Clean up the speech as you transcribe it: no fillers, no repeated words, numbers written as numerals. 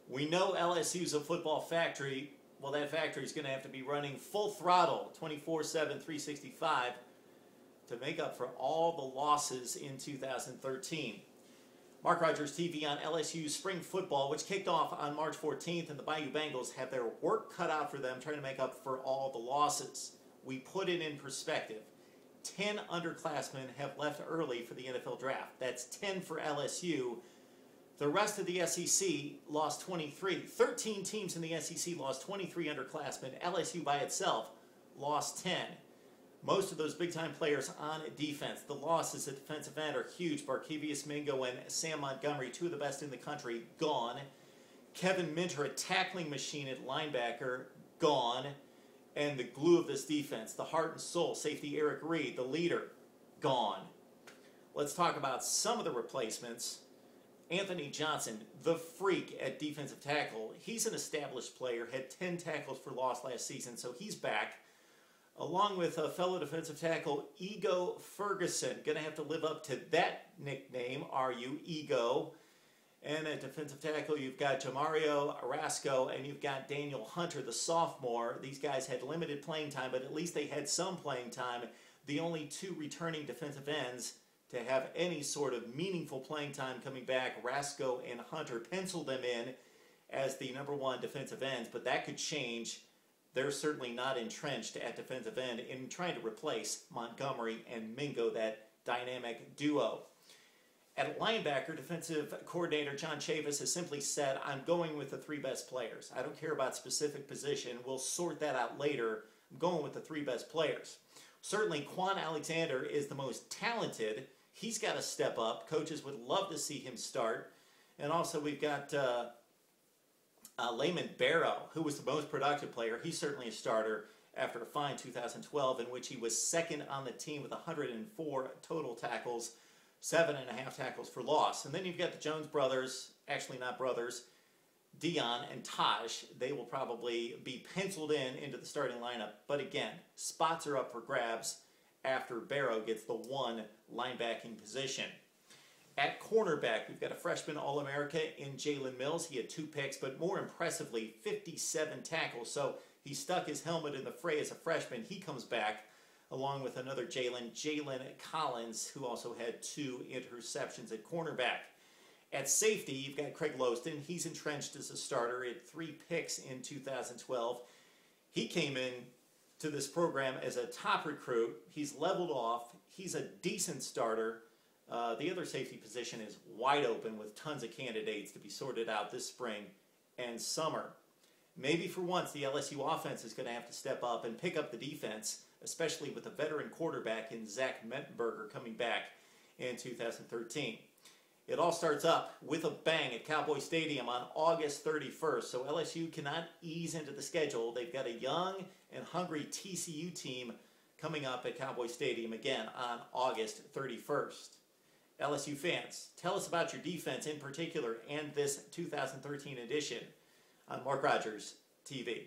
We know LSU's a football factory. Well, that factory is going to have to be running full throttle, 24/7, 365, to make up for all the losses in 2013. Mark Rogers TV on LSU spring football, which kicked off on March 14th, and the Bayou Bengals have their work cut out for them trying to make up for all the losses. We put it in perspective. 10 underclassmen have left early for the NFL draft. That's 10 for LSU. The rest of the SEC lost 23. 13 teams in the SEC lost 23 underclassmen. LSU by itself lost 10. Most of those big-time players on defense. The losses at defensive end are huge. Barkevious Mingo and Sam Montgomery, two of the best in the country, gone. Kevin Minter, a tackling machine at linebacker, gone. And the glue of this defense, the heart and soul, safety Eric Reid, the leader, gone. Let's talk about some of the replacements. Anthony Johnson, the freak at defensive tackle. He's an established player, had 10 tackles for loss last season, so he's back. Along with a fellow defensive tackle, Ego Ferguson. Going to have to live up to that nickname, are you, Ego? And at defensive tackle, you've got Jamario Arasco and you've got Daniel Hunter, the sophomore. These guys had limited playing time, but at least they had some playing time. The only two returning defensive ends to have any sort of meaningful playing time coming back, Rasco and Hunter, penciled them in as the #1 defensive ends, but that could change. They're certainly not entrenched at defensive end in trying to replace Montgomery and Mingo, that dynamic duo. At linebacker, defensive coordinator John Chavis has simply said, I'm going with the 3 best players. I don't care about specific position. We'll sort that out later. I'm going with the 3 best players. Certainly, Quan Alexander is the most talented. He's got to step up. Coaches would love to see him start. And also, we've got Lamin Barrow, who was the most productive player. He's certainly a starter after a fine 2012 in which he was second on the team with 104 total tackles, 7.5 tackles for loss. And then you've got the Jones brothers, actually not brothers, Dion and Taj. They will probably be penciled into the starting lineup. But again, spots are up for grabs after Barrow gets the 1 linebacking position. At cornerback, we've got a freshman All-America in Jalen Mills. He had 2 picks, but more impressively, 57 tackles. So he stuck his helmet in the fray as a freshman. He comes back along with another Jalen Collins, who also had 2 interceptions at cornerback. At safety, you've got Craig Loston. He's entrenched as a starter. He had 3 picks in 2012. He came in to this program as a top recruit. He's leveled off. He's a decent starter. The other safety position is wide open with tons of candidates to be sorted out this spring and summer. Maybe for once the LSU offense is going to have to step up and pick up the defense, especially with a veteran quarterback in Zach Mettenberger coming back in 2013. It all starts up with a bang at Cowboy Stadium on August 31st, so LSU cannot ease into the schedule. They've got a young and hungry TCU team coming up at Cowboy Stadium again on August 31st. LSU fans, tell us about your defense in particular and this 2013 edition on Mark Rogers TV.